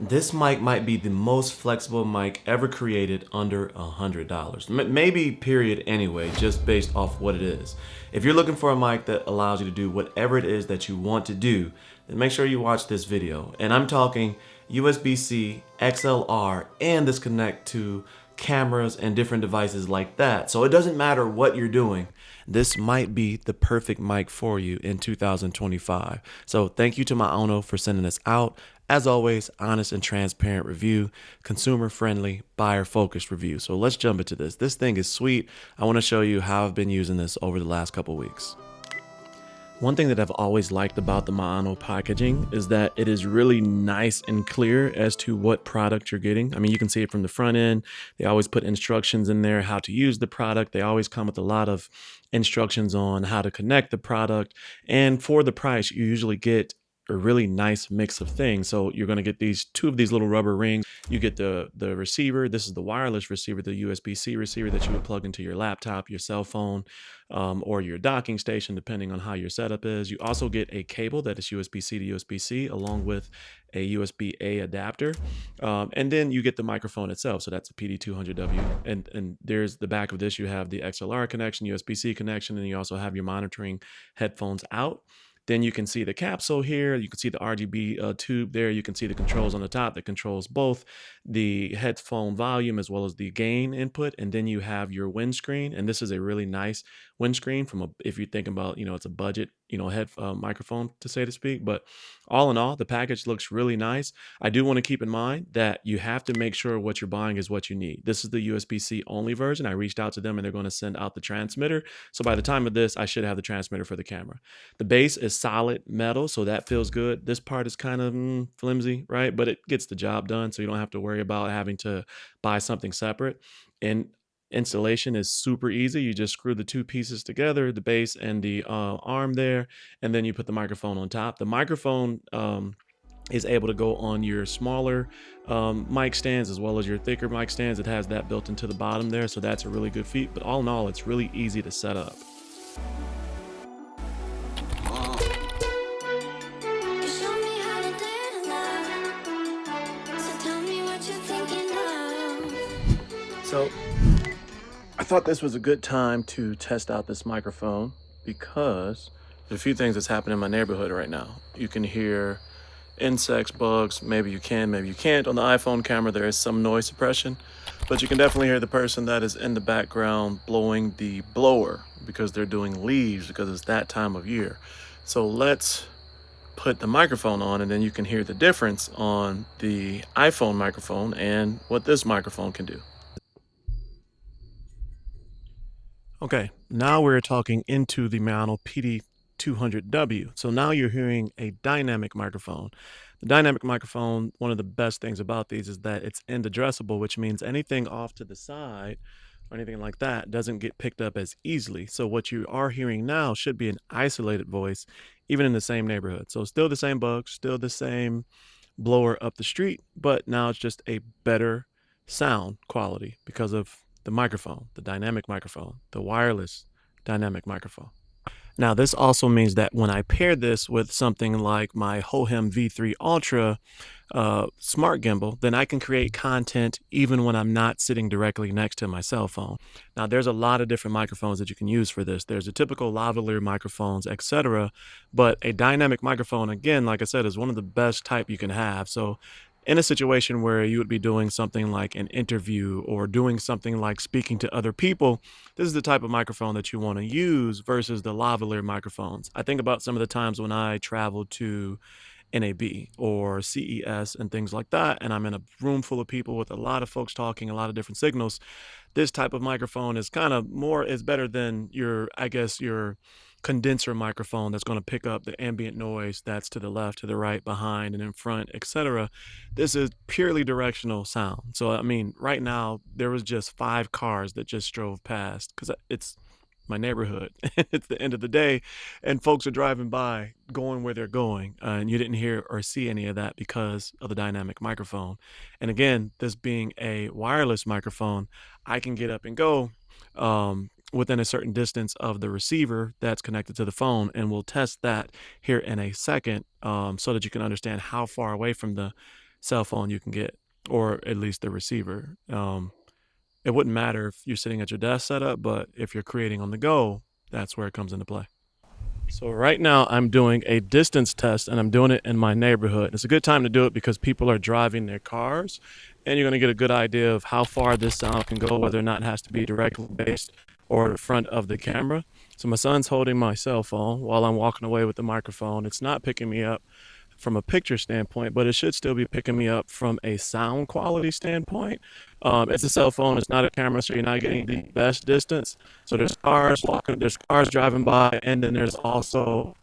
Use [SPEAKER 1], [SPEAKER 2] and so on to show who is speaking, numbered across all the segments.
[SPEAKER 1] This mic might be the most flexible mic ever created under $100. Maybe period anyway, just based off what it is. If you're looking for a mic that allows you to do whatever it is that you want to do, then make sure you watch this video. And I'm talking USB-C, XLR, and this connect to cameras and different devices like that. So it doesn't matter what you're doing. This might be the perfect mic for you in 2025. So thank you to Maono for sending this out. As always, honest and transparent review, consumer friendly, buyer focused review. So let's jump into this. This thing is sweet. I want to show you how I've been using this over the last couple weeks. One thing that I've always liked about the Maono packaging is that it is really nice and clear as to what product you're getting. I mean, you can see it from the front end. They always put instructions in there, how to use the product. They always come with a lot of instructions on how to connect the product. And for the price, you usually get a really nice mix of things. So you're going to get two of these little rubber rings. You get the receiver. This is the wireless receiver, the USB-C receiver that you would plug into your laptop, your cell phone, or your docking station, depending on how your setup is. You also get a cable that is USB-C to USB-C, along with a USB-A adapter. And then you get the microphone itself. So that's a PD200W. And there's the back of this. You have the XLR connection, USB-C connection, and you also have your monitoring headphones out. Then you can see the capsule here. You can see the RGB tube there. You can see the controls on the top that controls both the headphone volume as well as the gain input. And then you have your windscreen. And this is a really nice windscreen if you're thinking about, it's a budget, microphone to say to speak. But all in all, the package looks really nice. I do want to keep in mind that you have to make sure what you're buying is what you need. This is the USB-C only version. I reached out to them and they're going to send out the transmitter. So by the time of this, I should have the transmitter for the camera. The base is solid metal, so that feels good. This part is kind of flimsy, right? But it gets the job done, so you don't have to worry about having to buy something separate. And installation is super easy. You just screw the two pieces together, the base and the arm there, and then you put the microphone on top. The microphone is able to go on your smaller mic stands as well as your thicker mic stands. It has that built into the bottom there, so that's a really good feat. But all in all, it's really easy to set up. So I thought this was a good time to test out this microphone because there's a few things that's happening in my neighborhood right now. You can hear insects, bugs, maybe you can, maybe you can't. On the iPhone camera, there is some noise suppression, but you can definitely hear the person that is in the background blowing the blower because they're doing leaves because it's that time of year. So let's put the microphone on and then you can hear the difference on the iPhone microphone and what this microphone can do. Okay, now we're talking into the Maono PD200W. So now you're hearing a dynamic microphone. The dynamic microphone, one of the best things about these is that it's end addressable, which means anything off to the side or anything like that doesn't get picked up as easily. So what you are hearing now should be an isolated voice, even in the same neighborhood. So still the same bugs, still the same blower up the street, but now it's just a better sound quality because of the microphone, the dynamic microphone, the wireless dynamic microphone. Now, this also means that when I pair this with something like my Hohem V3 Ultra smart gimbal, then I can create content even when I'm not sitting directly next to my cell phone. Now, there's a lot of different microphones that you can use for this. There's a typical lavalier microphones, etc. But a dynamic microphone, again, like I said, is one of the best type you can have. So in a situation where you would be doing something like an interview or doing something like speaking to other people, this is the type of microphone that you want to use versus the lavalier microphones. I think about some of the times when I travel to NAB or CES and things like that, and I'm in a room full of people with a lot of folks talking, a lot of different signals. This type of microphone is is better than your condenser microphone that's going to pick up the ambient noise that's to the left, to the right, behind, and in front, etc. This is purely directional sound. So, I mean, right now, there was just 5 cars that just drove past because it's my neighborhood. It's the end of the day, and folks are driving by, going where they're going, and you didn't hear or see any of that because of the dynamic microphone. And again, this being a wireless microphone, I can get up and go within a certain distance of the receiver that's connected to the phone, and we'll test that here in a second so that you can understand how far away from the cell phone you can get, or at least the receiver. It wouldn't matter if you're sitting at your desk setup, but if you're creating on the go, that's where it comes into play. So right now I'm doing a distance test and I'm doing it in my neighborhood. It's a good time to do it because people are driving their cars and you're going to get a good idea of how far this sound can go, whether or not it has to be directly based or the front of the camera. So my son's holding my cell phone while I'm walking away with the microphone. It's not picking me up from a picture standpoint, but it should still be picking me up from a sound quality standpoint. It's a cell phone, it's not a camera, so you're not getting the best distance. So there's cars walking, there's cars driving by, and then there's also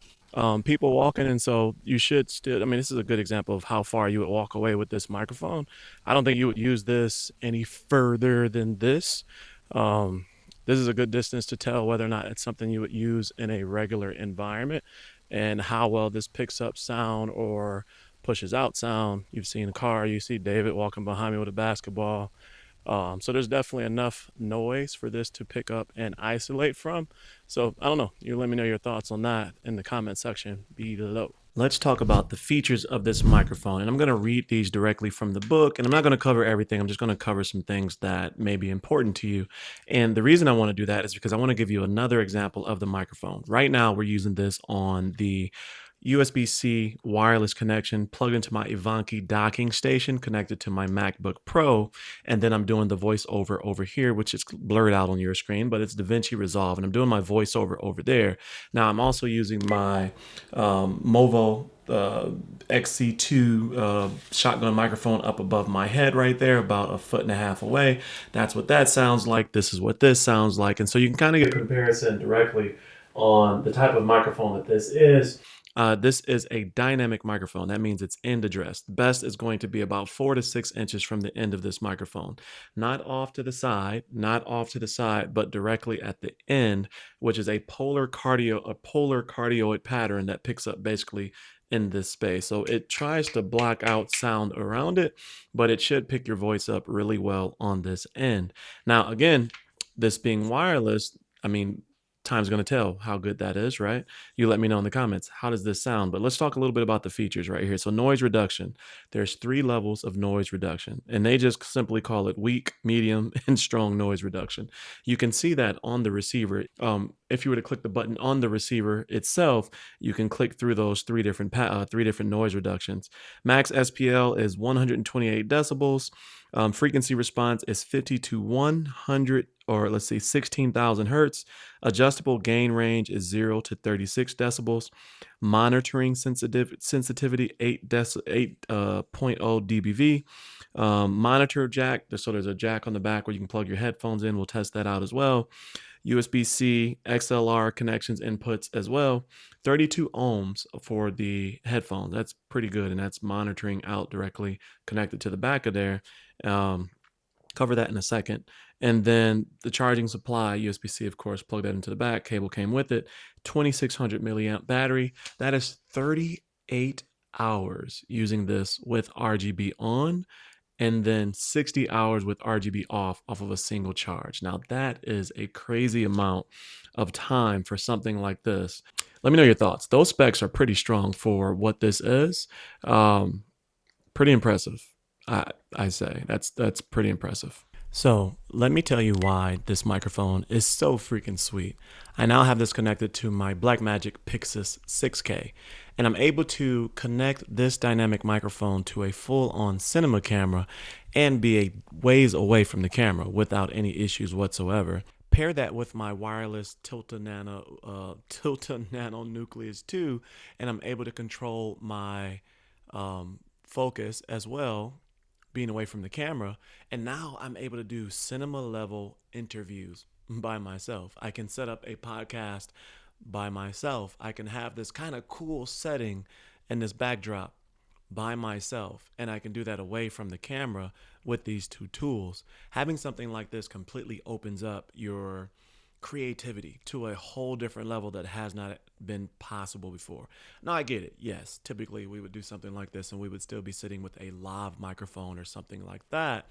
[SPEAKER 1] people walking. And so you should still, I mean, this is a good example of how far you would walk away with this microphone. I don't think you would use this any further than this. Um, this is a good distance to tell whether or not it's something you would use in a regular environment and how well this picks up sound or pushes out sound. You've seen a car, you see David walking behind me with a basketball. So there's definitely enough noise for this to pick up and isolate from. So I don't know. You let me know your thoughts on that in the comment section below. Let's talk about the features of this microphone. And I'm going to read these directly from the book. And I'm not going to cover everything. I'm just going to cover some things that may be important to you. And the reason I want to do that is because I want to give you another example of the microphone. Right now, we're using this on the USB-C wireless connection plugged into my Ivanki docking station connected to my MacBook Pro. And then I'm doing the voiceover over here, which is blurred out on your screen, but it's DaVinci Resolve. And I'm doing my voiceover over there. Now I'm also using my Movo XC2 shotgun microphone up above my head right there, about 1.5 feet away. That's what that sounds like. This is what this sounds like. And so you can kind of get a comparison directly on the type of microphone that this is. This is a dynamic microphone. That means it's end addressed. Best is going to be about 4 to 6 inches from the end of this microphone. Not off to the side, not off to the side, but directly at the end, which is a polar cardioid pattern that picks up basically in this space. So it tries to block out sound around it, but it should pick your voice up really well on this end. Now, again, this being wireless, I mean, time's going to tell how good that is, right? You let me know in the comments. How does this sound? But let's talk a little bit about the features right here. So noise reduction, there's 3 levels of noise reduction, and they just simply call it weak, medium, and strong noise reduction. You can see that on the receiver. If you were to click the button on the receiver itself, you can click through those 3 different noise reductions. Max SPL is 128 decibels. Frequency response is 50 to 100, or let's say 16,000 hertz. Adjustable gain range is 0 to 36 decibels. Monitoring sensitivity 8.0 dBV. Monitor jack, so there's a jack on the back where you can plug your headphones in. We'll test that out as well. USB-C, XLR connections inputs as well. 32 ohms for the headphones. That's pretty good, and that's monitoring out directly connected to the back of there. Cover that in a second. And then the charging supply, USB-C, of course, plug that into the back. Cable came with it. 2600 milliamp battery. That is 38 hours using this with RGB on, and then 60 hours with RGB off of a single charge. Now that is a crazy amount of time for something like this. Let me know your thoughts. Those specs are pretty strong for what this is. Pretty impressive. I say that's pretty impressive. So let me tell you why this microphone is so freaking sweet. I now have this connected to my Blackmagic Pixis 6K, and I'm able to connect this dynamic microphone to a full-on cinema camera and be a ways away from the camera without any issues whatsoever. Pair that with my wireless Tilta Nano Nucleus 2, and I'm able to control my focus as well, being away from the camera. And now I'm able to do cinema level interviews by myself. I can set up a podcast by myself. I can have this kind of cool setting and this backdrop by myself, and I can do that away from the camera with these 2 tools. Having something like this completely opens up your creativity to a whole different level that has not been possible before. Now I get it. Yes, typically we would do something like this and we would still be sitting with a lav microphone or something like that.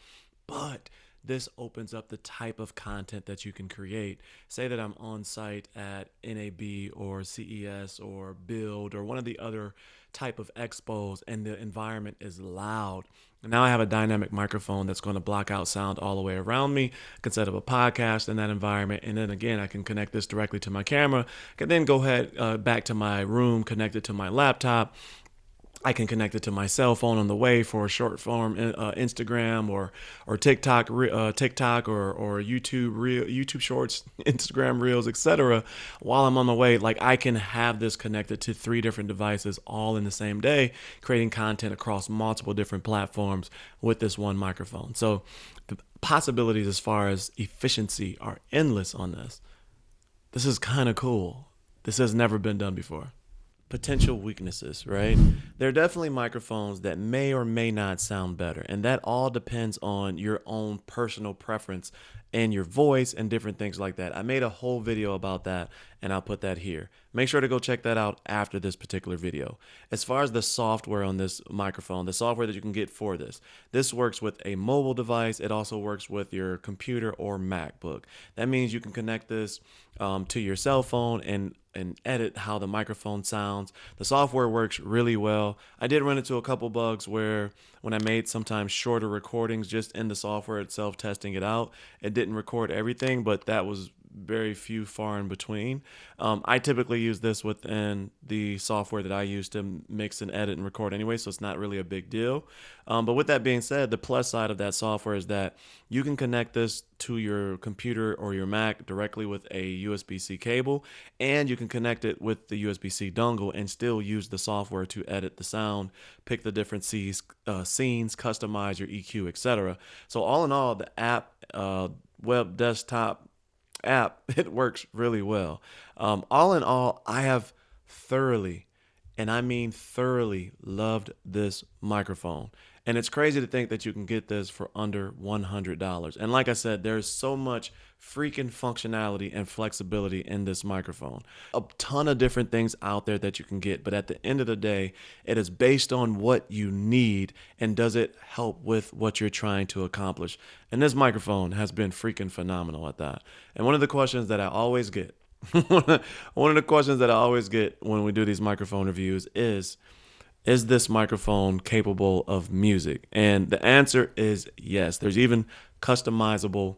[SPEAKER 1] But this opens up the type of content that you can create. Say that I'm on site at NAB or CES or Build or one of the other type of expos and the environment is loud. And now I have a dynamic microphone that's going to block out sound all the way around me. I can set up a podcast in that environment. And then again, I can connect this directly to my camera. I can then go ahead back to my room, connect it to my laptop. I can connect it to my cell phone on the way for a short form Instagram or TikTok or YouTube Shorts, Instagram Reels, etc. While I'm on the way, like I can have this connected to 3 different devices all in the same day, creating content across multiple different platforms with this one microphone. So the possibilities as far as efficiency are endless on this. This is kind of cool. This has never been done before. Potential weaknesses, right? There are definitely microphones that may or may not sound better, and that all depends on your own personal preference and your voice and different things like that. I made a whole video about that, and I'll put that here. Make sure to go check that out after this particular video. As far as the software on this microphone, the software that you can get for this works with a mobile device. It also works with your computer or MacBook. That means you can connect this to your cell phone and edit how the microphone sounds. The software works really well. I did run into a couple bugs where when I made sometimes shorter recordings just in the software itself, testing it out, it didn't record everything, but that was very few far in between. I typically use this within the software that I use to mix and edit and record anyway, so it's not really a big deal. But with that being said, the plus side of that software is that you can connect this to your computer or your Mac directly with a USB-C cable, and you can connect it with the USB-C dongle and still use the software to edit the sound, pick the different scenes, customize your EQ, etc. So all in all, the app, web desktop app, it works really well. All in all, I have thoroughly, and I mean thoroughly, loved this microphone. And it's crazy to think that you can get this for under $100. And like I said, there's so much freaking functionality and flexibility in this microphone. A ton of different things out there that you can get, but at the end of the day, it is based on what you need and does it help with what you're trying to accomplish. And this microphone has been freaking phenomenal at that. And one of the questions that I always get, one of the questions that I always get when we do these microphone reviews is this microphone capable of music? And the answer is yes. There's even customizable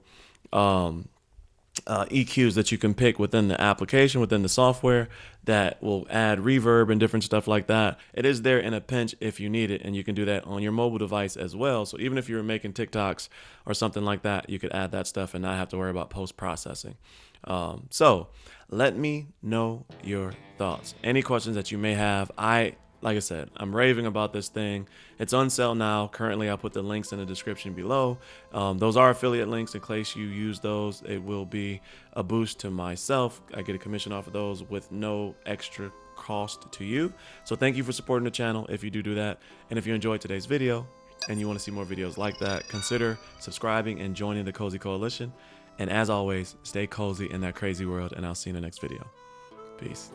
[SPEAKER 1] EQs that you can pick within the application, within the software, that will add reverb and different stuff like that. It is there in a pinch if you need it, and you can do that on your mobile device as well. So even if you're making TikToks or something like that, you could add that stuff and not have to worry about post-processing. So let me know your thoughts. Any questions that you may have. Like I said, I'm raving about this thing. It's on sale now. Currently, I'll put the links in the description below. Those are affiliate links. In case you use those, it will be a boost to myself. I get a commission off of those with no extra cost to you. So thank you for supporting the channel if you do that. And if you enjoyed today's video and you want to see more videos like that, consider subscribing and joining the Cozy Coalition. And as always, stay cozy in that crazy world, and I'll see you in the next video. Peace.